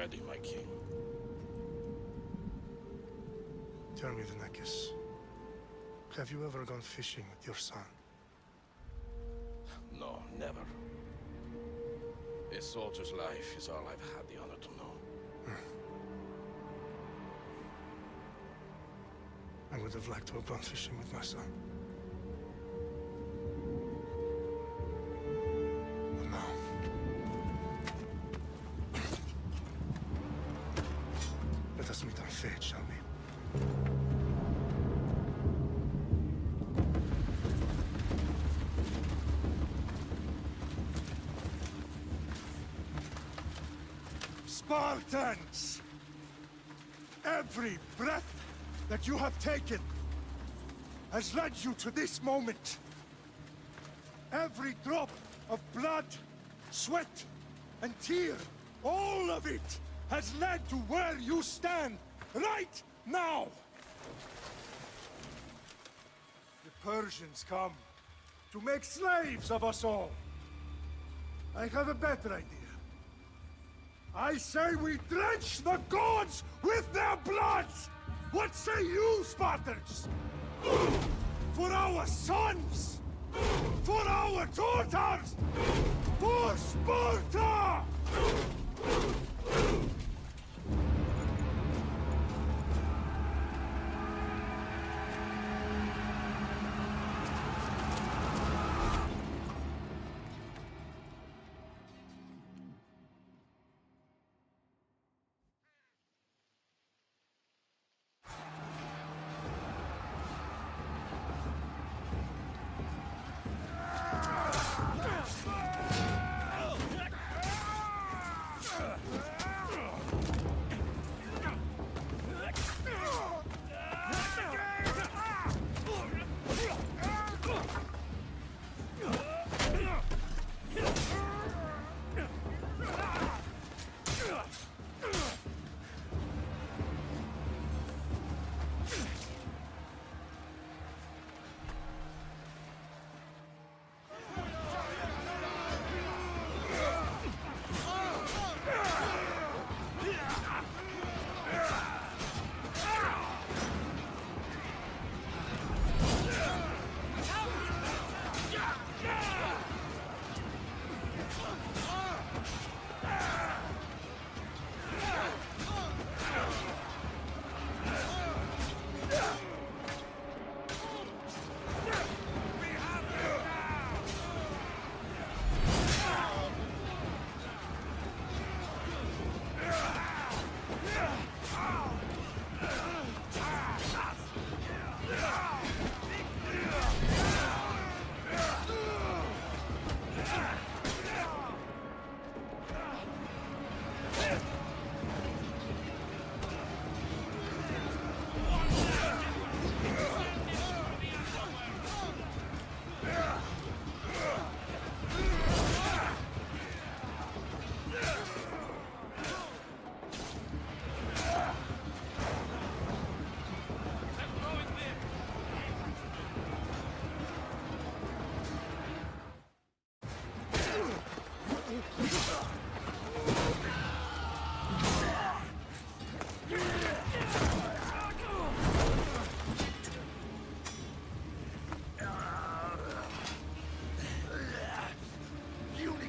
ready, my king. Tell me, Vinakis, have you ever gone fishing with your son? No, never. A soldier's life is all I've had the honor to know. I would have liked to have gone fishing with my son. But now... Let us meet our fate, shall we? Spartans! Every breath that you have taken has led you to this moment. Every drop of blood, sweat, and tear, all of it has led to where you stand right now. The Persians come to make slaves of us all. I have a better idea. I say we drench the gods with their blood! What say you, Spartans? For our sons! For our daughters! For Sparta!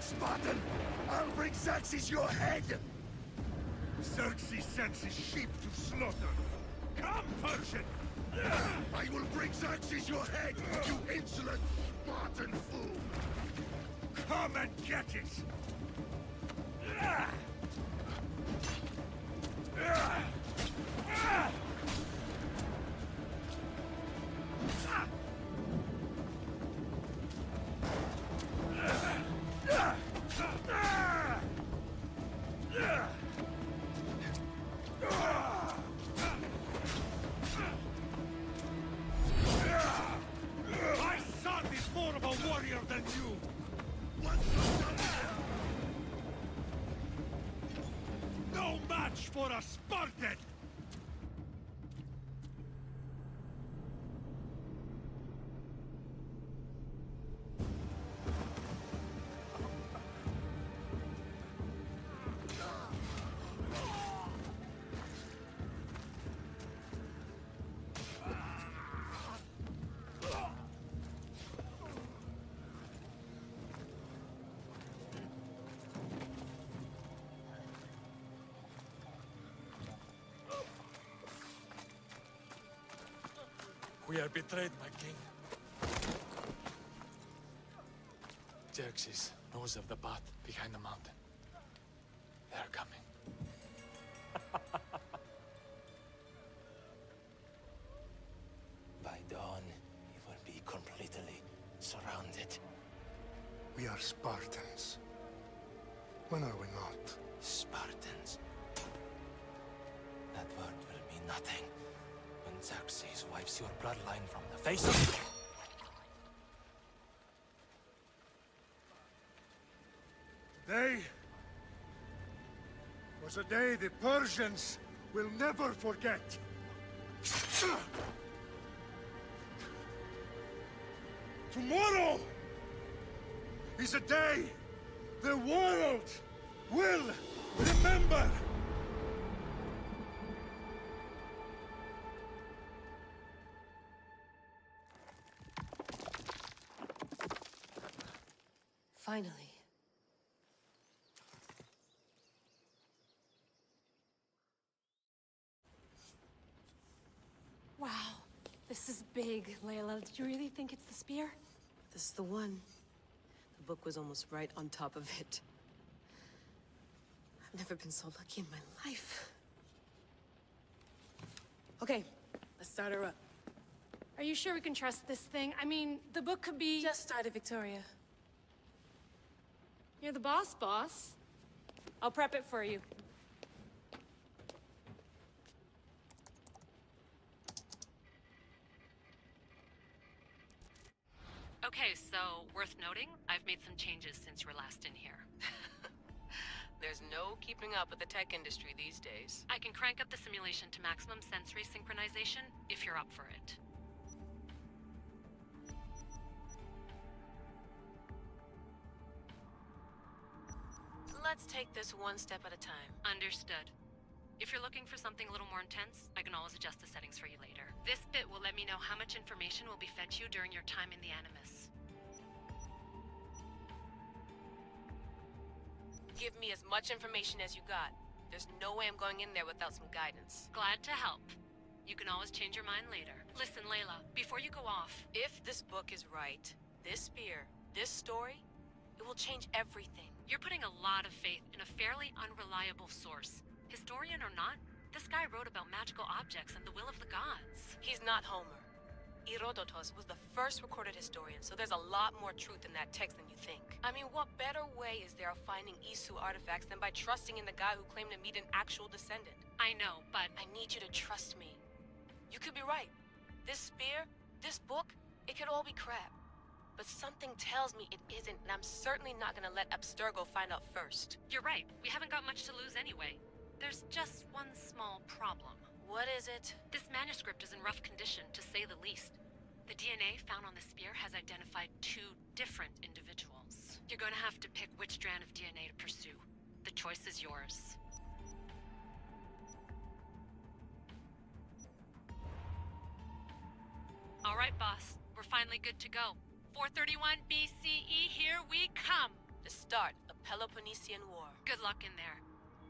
Spartan! I'll bring Xerxes your head! Xerxes sends his sheep to slaughter! Come, Persian! I will bring Xerxes your head, you insolent Spartan fool! Come and get it! My son is more of a warrior than you! No match for a Spartan! We are betrayed, my king. Xerxes knows of the path behind the mountain. They are coming. By dawn, we will be completely surrounded. We are Spartans. When are we not? Spartans. That word will mean nothing when Xerxes wipes your bloodline from the face of... Day was a day the Persians will never forget. Tomorrow is a day the world will remember. Finally. Wow, this is big, Layla. Did you really think it's the spear? This is the one. The book was almost right on top of it. I've never been so lucky in my life. Okay, let's start her up. Are you sure we can trust this thing? I mean, the book could be... Just started, Victoria. You're the boss, boss. I'll prep it for you. Okay, so worth noting, I've made some changes since you were last in here. There's no keeping up with the tech industry these days. I can crank up the simulation to maximum sensory synchronization if you're up for it. Let's take this one step at a time. Understood. If you're looking for something a little more intense, I can always adjust the settings for you later. This bit will let me know how much information will be fed to you during your time in the Animus. Give me as much information as you got. There's no way I'm going in there without some guidance. Glad to help. You can always change your mind later. Listen, Layla, before you go off... If this book is right, this spear, this story, it will change everything. You're putting a lot of faith in a fairly unreliable source. Historian or not, this guy wrote about magical objects and the will of the gods. He's not Homer. Herodotus was the first recorded historian, so there's a lot more truth in that text than you think. I mean, what better way is there of finding Isu artifacts than by trusting in the guy who claimed to meet an actual descendant? I know, but... I need you to trust me. You could be right. This spear, this book, it could all be crap. But something tells me it isn't, and I'm certainly not gonna let Abstergo find out first. You're right. We haven't got much to lose anyway. There's just one small problem. What is it? This manuscript is in rough condition, to say the least. The DNA found on the spear has identified 2 different individuals. You're gonna have to pick which strand of DNA to pursue. The choice is yours. All right, boss. We're finally good to go. 431 BCE, here we come! The start of Peloponnesian War. Good luck in there.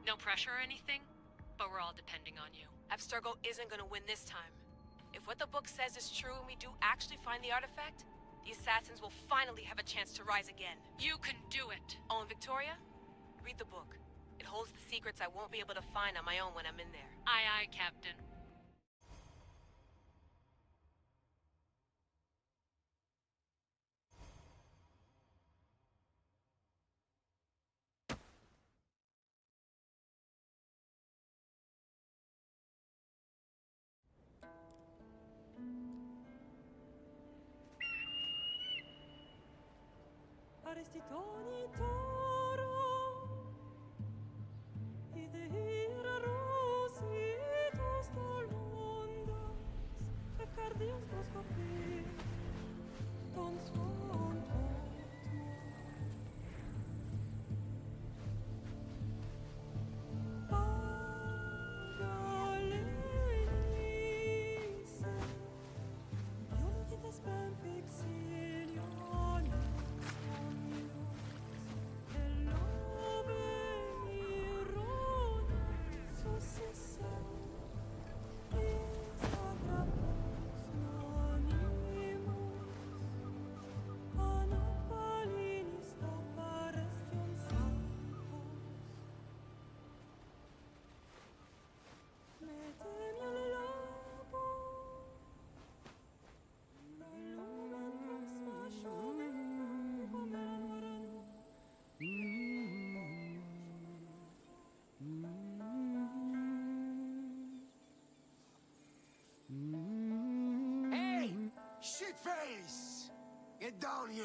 No pressure or anything, but we're all depending on you. Abstergo isn't gonna win this time. If what the book says is true and we do actually find the artifact, the assassins will finally have a chance to rise again. You can do it! Oh, and Victoria? Read the book. It holds the secrets I won't be able to find on my own when I'm in there. Aye, aye, Captain. Arestitoni toro, ide ira rositos tolondas, efcardios dos copir, ton suon Shitface! Get down here!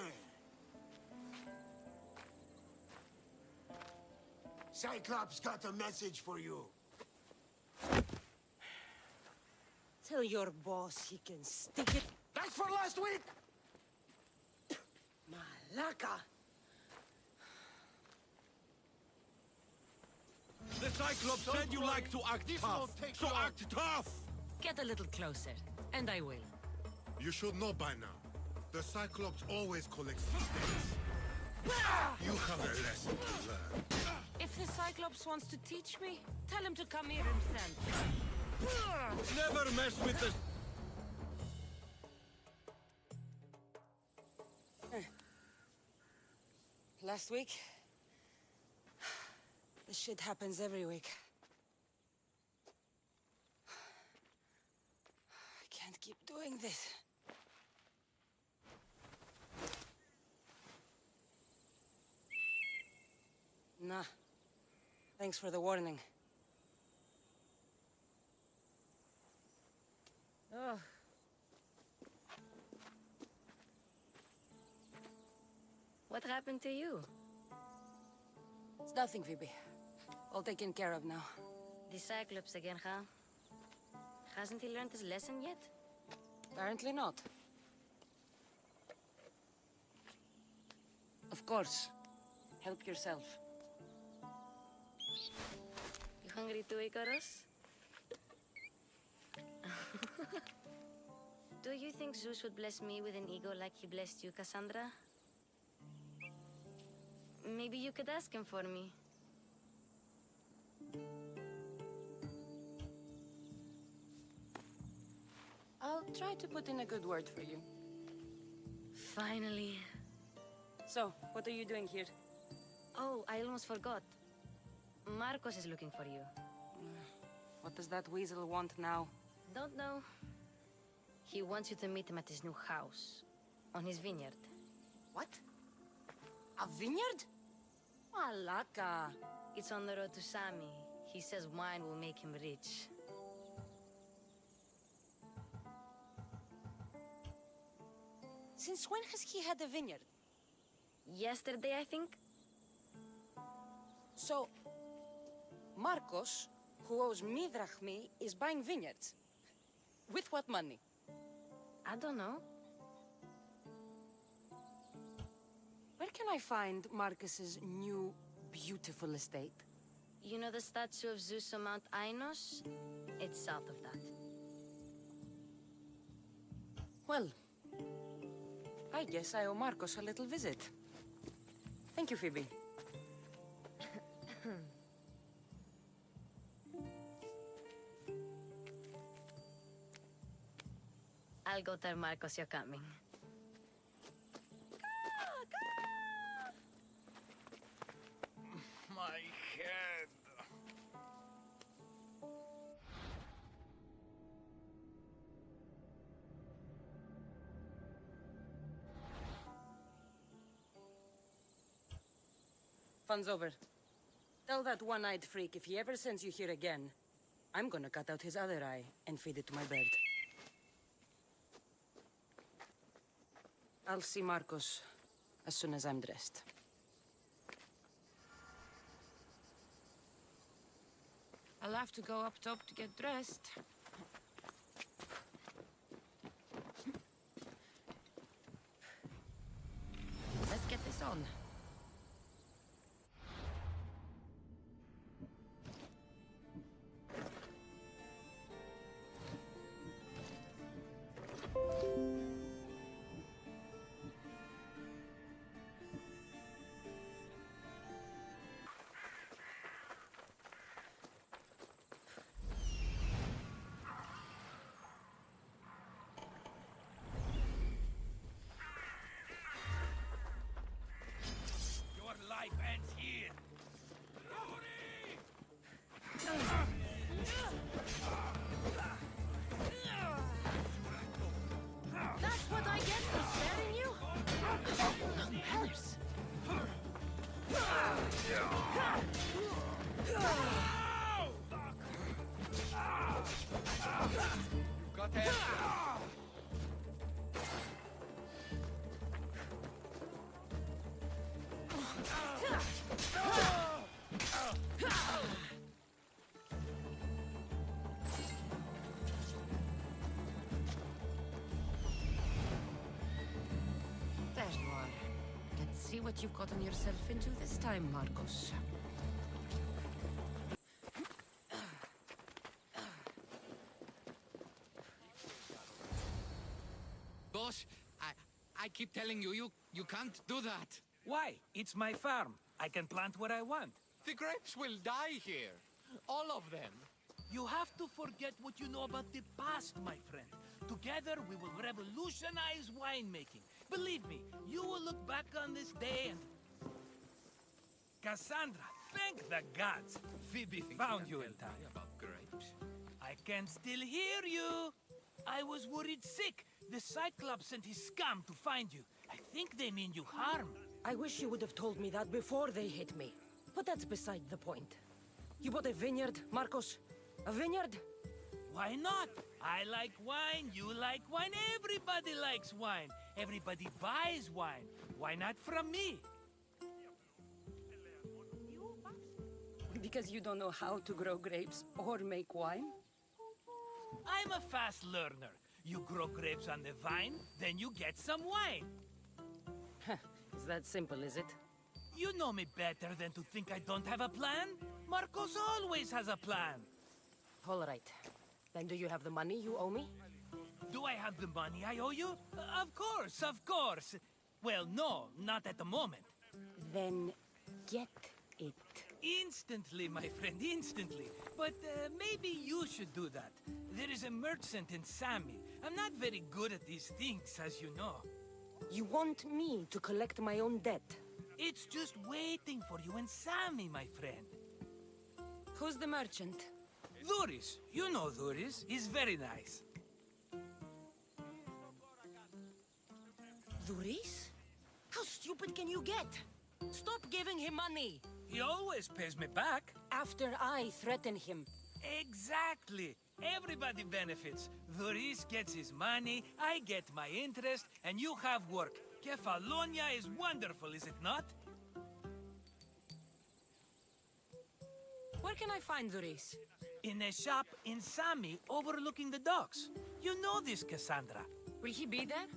Cyclops got a message for you. Tell your boss he can stick it. That's for last week! Malaka! The Cyclops said you like to act tough, so act tough! Get a little closer, and I will. You should know by now. The Cyclops always collects mistakes. You have a lesson to learn. If the Cyclops wants to teach me, tell him to come here himself. Never mess with the... Last week? This shit happens every week. I can't keep doing this. Nah. Thanks for the warning. Oh. What happened to you? It's nothing, Phoebe. All taken care of now. The Cyclops again, huh? Hasn't he learned his lesson yet? Apparently not. Of course. Help yourself. You hungry too, Icarus? Do you think Zeus would bless me with an ego like he blessed you, Kassandra? Maybe you could ask him for me. I'll try to put in a good word for you. Finally. So, what are you doing here? Oh, I almost forgot. Marcos is looking for you. What does that weasel want now? Don't know. He wants you to meet him at his new house. On his vineyard. What? A vineyard? Malaka. It's on the road to Sami. He says wine will make him rich. Since when has he had a vineyard? Yesterday, I think. So, Marcos, who owes me drachmi, is buying vineyards. With what money? I don't know. Where can I find Marcus's new, beautiful estate? You know the statue of Zeus on Mount Ainos? It's south of that. Well, I guess I owe Marcos a little visit. Thank you, Phoebe. I'll go tell Marcos you're coming. My head. Fun's over. Tell that one-eyed freak if he ever sends you here again, I'm gonna cut out his other eye and feed it to my bird. I'll see Marcos as soon as I'm dressed. I'll have to go up top to get dressed. Let's get this on. Life ends here. That's what I get for sparing you? No manners. Got answer. see what you've gotten yourself into this time, Marcos. Boss, I keep telling you, you can't do that. Why? It's my farm. I can plant what I want. The grapes will die here. All of them. You have to forget what you know about the past, my friend. Together, we will revolutionize winemaking. Believe me, you will look back on this day and... Kassandra, thank the gods. Phoebe found you in time. About grapes? I can still hear you. I was worried sick. The Cyclops sent his scum to find you. I think they mean you harm. I wish you would have told me that before they hit me. But that's beside the point. You bought a vineyard, Marcos? A vineyard? Why not? I like wine, you like wine, everybody likes wine. Everybody buys wine. Why not from me? Because you don't know how to grow grapes or make wine? I'm a fast learner. You grow grapes on the vine, then you get some wine. Is that simple, is it? You know me better than to think I don't have a plan. Marcos always has a plan. All right. Then do you have the money you owe me? Do I have the money I owe you? Of course, of course. Well, no, not at the moment. Then get it. Instantly, my friend, instantly. But maybe you should do that. There is a merchant in Sami. I'm not very good at these things, as you know. You want me to collect my own debt? It's just waiting for you in Sami, my friend. Who's the merchant? Duris. You know Duris. He's very nice. Duris? How stupid can you get? Stop giving him money! He always pays me back. After I threaten him. Exactly. Everybody benefits. Duris gets his money, I get my interest, and you have work. Kefalonia is wonderful, is it not? Where can I find Duris? In a shop in Sami overlooking the docks. You know this, Kassandra. Will he be there?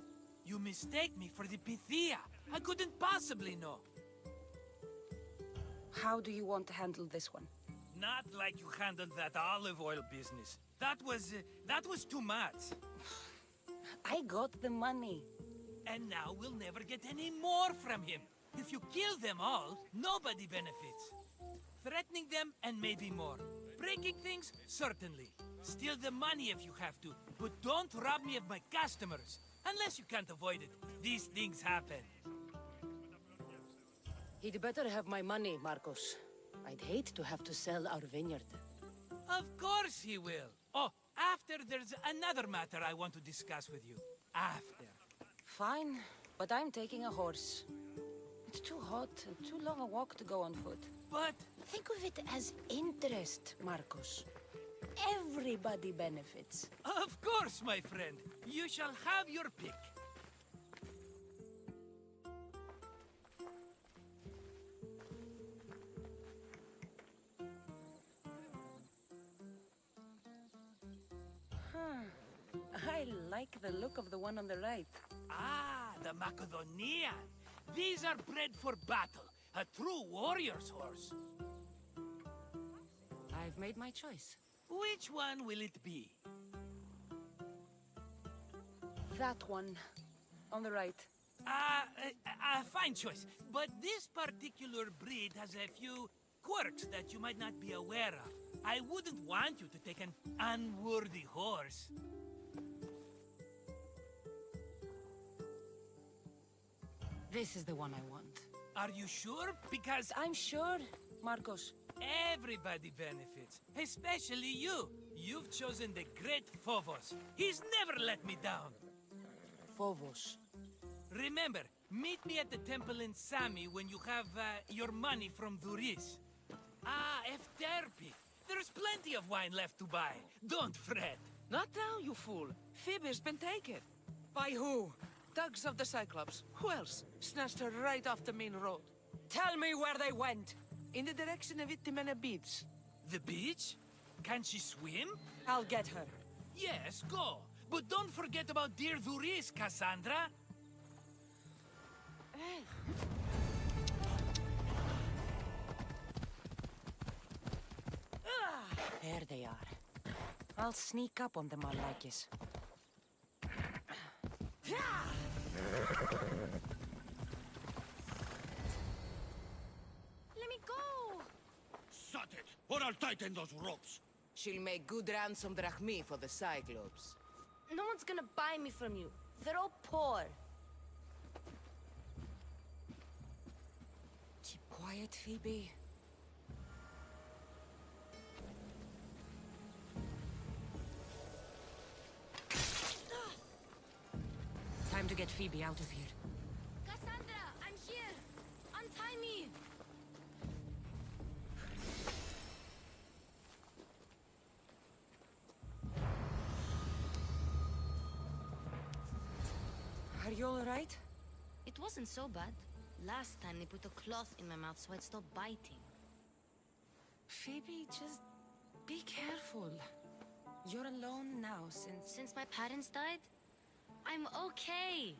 You mistake me for the Pythia. I couldn't possibly know. How do you want to handle this one? Not like you handled that olive oil business. That was too much. I got the money. And now we'll never get any more from him. If you kill them all, nobody benefits. Threatening them, and maybe more. Breaking things, certainly. Steal the money if you have to, but don't rob me of my customers. Unless you can't avoid it. These things happen. He'd better have my money, Marcos. I'd hate to have to sell our vineyard. Of course he will. Oh, after there's another matter I want to discuss with you. After. Fine, but I'm taking a horse. It's too hot and too long a walk to go on foot. But... think of it as interest, Marcos. Everybody benefits. Of course, my friend. You shall have your pick. I like the look of the one on the right. Ah, the Macedonian. These are bred for battle. A true warrior's horse. I've made my choice. Which one will it be? That one. On the right. Fine choice. But this particular breed has a few quirks that you might not be aware of. I wouldn't want you to take an unworthy horse. This is the one I want. Are you sure? Because... I'm sure, Marcos. Everybody benefits. Especially you. You've chosen the great Phobos. He's never let me down. Phobos. Remember, meet me at the temple in Sami when you have your money from Duris. Ah, Efterpi. There's plenty of wine left to buy. Don't fret. Not now, you fool. Phoebe's been taken. By who? Thugs of the Cyclops. Who else? Snatched her right off the main road. Tell me where they went. In the direction of Itimena Beach. The beach? Can she swim? I'll get her. Yes, go. But don't forget about dear Duris, Kassandra. Hey. There they are. I'll sneak up on them, Arlakis. Let me go! Shut it, or I'll tighten those ropes. She'll make good ransom drachmi for the Cyclops. No one's gonna buy me from you. They're all poor. Keep quiet, Phoebe. Time to get Phoebe out of here. Kassandra, I'm here! Untie me! Are you all right? It wasn't so bad. Last time they put a cloth in my mouth so I'd stop biting. Phoebe, just be careful. You're alone now Since my parents died? I'm okay.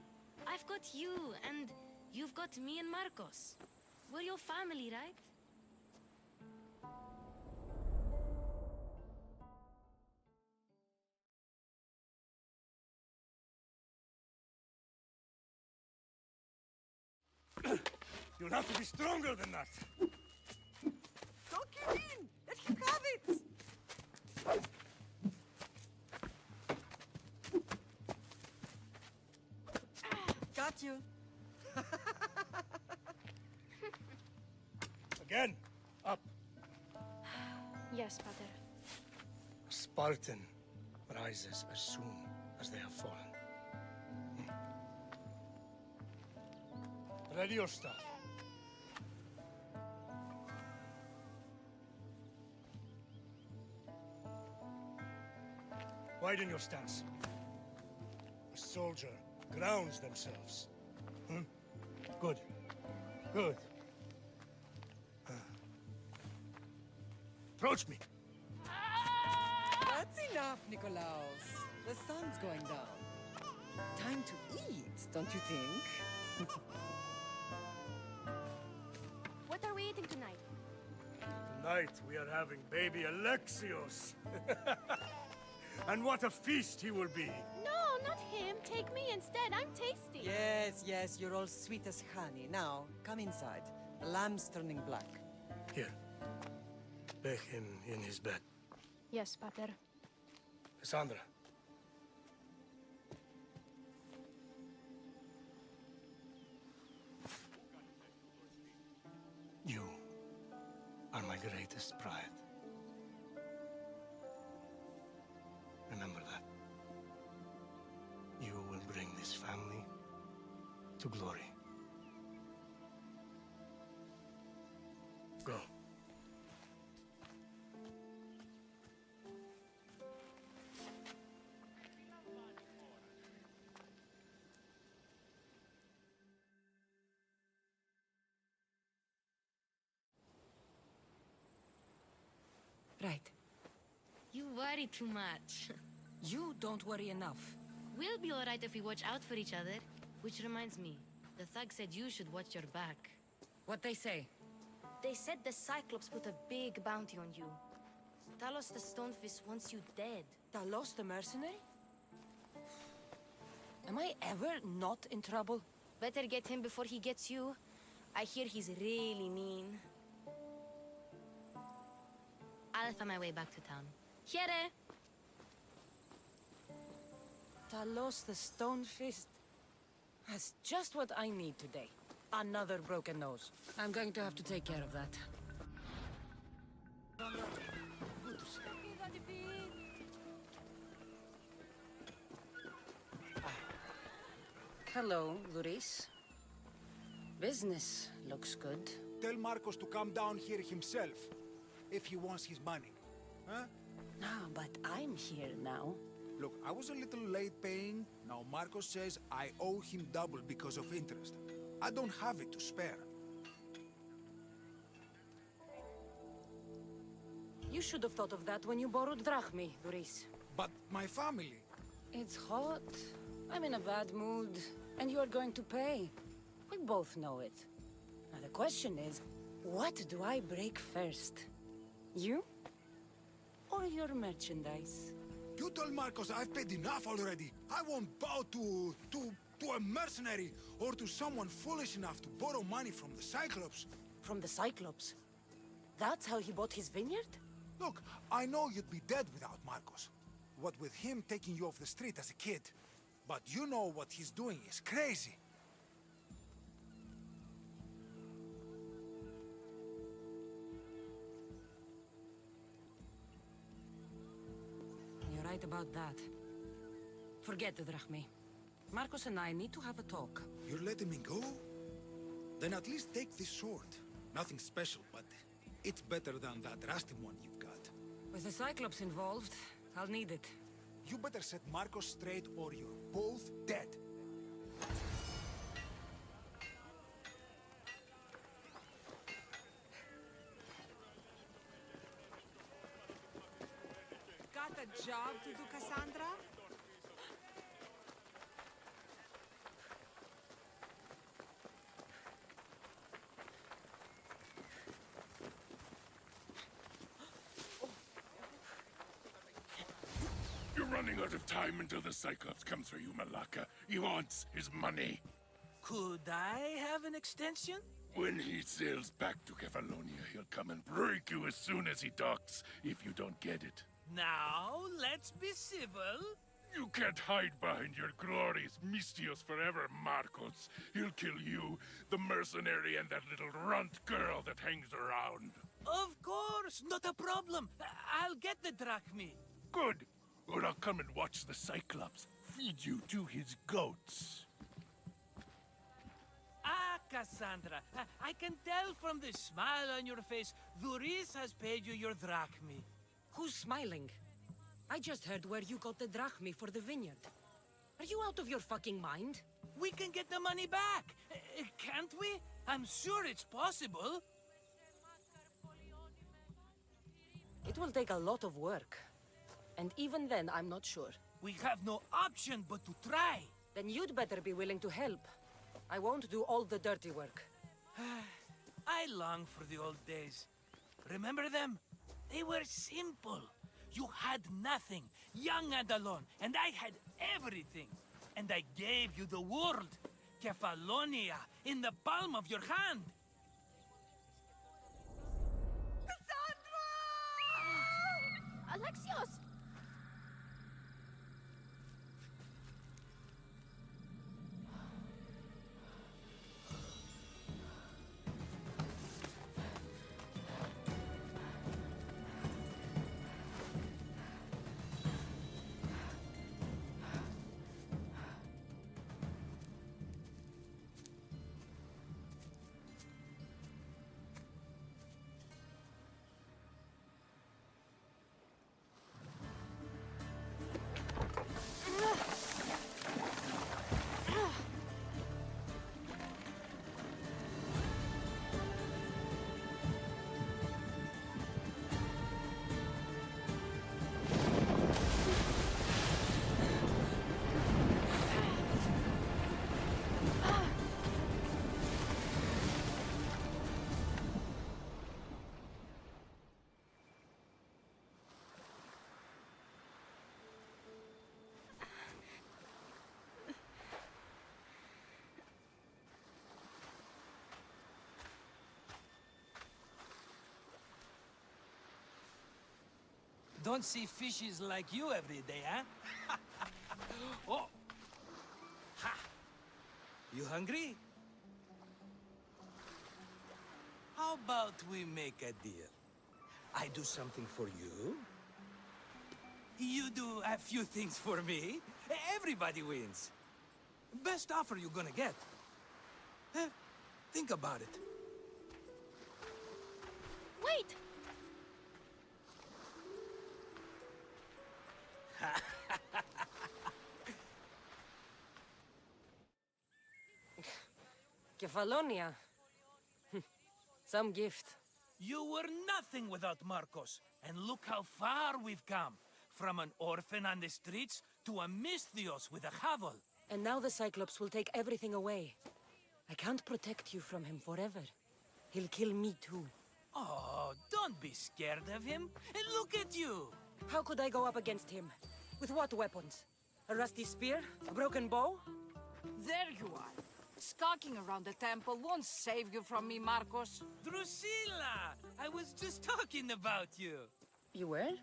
I've got you, and you've got me and Marcos. We're your family, right? You'll have to be stronger than that. Don't give in! Let him have it! Got you. Again, up. Yes, Pater. A Spartan rises as soon as they have fallen. Ready your stuff. Widen your stance. A soldier grounds themselves. Good. Good. Approach me. That's enough, Nikolaos. The sun's going down. Time to eat, don't you think? What are we eating tonight? Tonight we are having baby Alexios. And what a feast he will be. No, not him. Take me instead. I'm tasty. Yes, yes, you're all sweet as honey. Now, come inside. The lamb's turning black. Here. Lay him in his bed. Yes, Pater. Kassandra. You are my greatest pride. Remember that. You will bring this family to glory. Go. Right. You worry too much. You don't worry enough. We'll be alright if we watch out for each other. Which reminds me, the thug said you should watch your back. What they say? They said the Cyclops put a big bounty on you. Talos the Stonefist wants you dead. Talos the mercenary? Am I ever not in trouble? Better get him before he gets you. I hear he's really mean. I'll find my way back to town. Here! Talos the Stonefist. That's just what I need today. Another broken nose. I'm going to have to take care of that. Good to see you. Hello, Luis. Business looks good. Tell Marcos to come down here himself, if he wants his money. Huh? No, but I'm here now. Look, I was a little late paying. Now Marcos says I owe him double because of interest. I don't have it to spare. You should have thought of that when you borrowed drachmi, Luis. But my family... It's hot. I'm in a bad mood. And you are going to pay. We both know it. Now the question is, what do I break first? You? or your merchandise? You told Marcos I've paid enough already. I won't bow to a mercenary or to someone foolish enough to borrow money from the Cyclops. From the Cyclops? That's how he bought his vineyard? Look, I know you'd be dead without Marcos. What with him taking you off the street as a kid. But you know what he's doing is crazy. You're right about that. Forget the drachmi. Marcos and I need to have a talk. You're letting me go? Then at least take this sword. Nothing special, but it's better than that rusty one you've got. With the Cyclops involved, I'll need it. You better set Marcos straight or you're both dead. Got a job to do, Kassandra? You're running out of time until the Cyclops comes for you, Malaka. He wants his money. Could I have an extension? When he sails back to Kefalonia, he'll come and break you as soon as he docks, if you don't get it. Now, let's be civil. You can't hide behind your glorious Mistios forever, Marcos. He'll kill you, the mercenary, and that little runt girl that hangs around. Of course, not a problem. I'll get the drachmi. Good. Or I'll come and watch the Cyclops feed you to his goats. Ah, Kassandra, I can tell from the smile on your face, Duris has paid you your drachmi. Who's smiling? I just heard where you got the drachmi for the vineyard. Are you out of your fucking mind? We can get the money back, can't we? I'm sure it's possible. It will take a lot of work. And even then, I'm not sure. We have no option but to try. Then you'd better be willing to help. I won't do all the dirty work. I long for the old days. Remember them? They were simple. You had nothing, young and alone, and I had everything. And I gave you the world, Kefalonia, in the palm of your hand. Cassandra! Alexios! Don't see fishes like you every day, huh? Oh! Ha! You hungry? How about we make a deal? I do something for you. You do a few things for me. Everybody wins. Best offer you're gonna get. Think about it. Wait! Kefalonia. Some gift. You were nothing without Marcos, and look how far we've come. From an orphan on the streets to a Mistios with a hovel. And now the Cyclops will take everything away. I can't protect you from him forever. He'll kill me too. Oh, don't be scared of him. And look at you. How could I go up against him? With what weapons? A rusty spear? A broken bow? There you are. Skulking around the temple won't save you from me, Marcos. Drusilla! I was just talking about you. You were?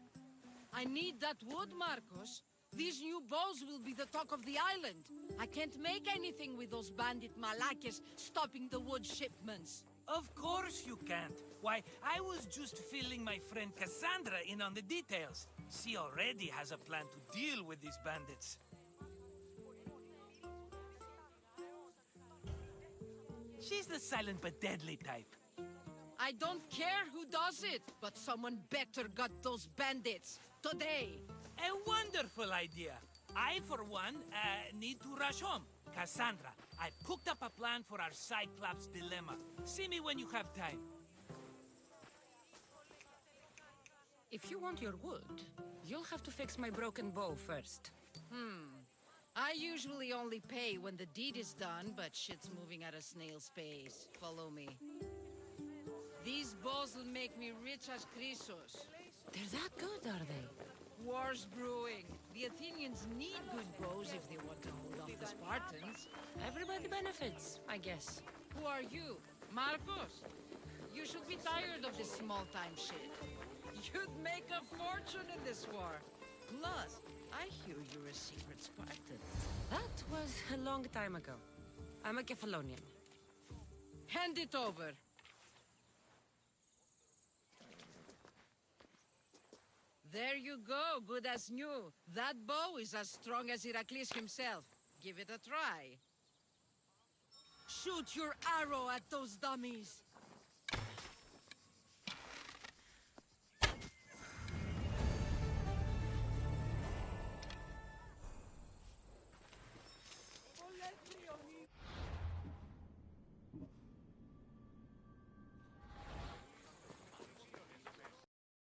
I need that wood, Marcos. These new bows will be the talk of the island. I can't make anything with those bandit malakes stopping the wood shipments. Of course you can't. Why, I was just filling my friend Kassandra in on the details. She already has a plan to deal with these bandits. She's the silent but deadly type. I don't care who does it, but someone better got those bandits. Today. A wonderful idea. I, for one, need to rush home. Kassandra, I've cooked up a plan for our Cyclops dilemma. See me when you have time. If you want your wood, you'll have to fix my broken bow first. I usually only pay when the deed is done, but shit's moving at a snail's pace. Follow me. These bows will make me rich as Chrysos. They're that good, are they? War's brewing. The Athenians need good bows if they want to hold off the Spartans. Everybody benefits, I guess. Who are you? Marcos? You should be tired of this small-time shit. You'd make a fortune in this war. Plus, I hear you're a secret Spartan. That was a long time ago. I'm a Kephalonian. Hand it over. There you go, good as new. That bow is as strong as Heracles himself. Give it a try. Shoot your arrow at those dummies.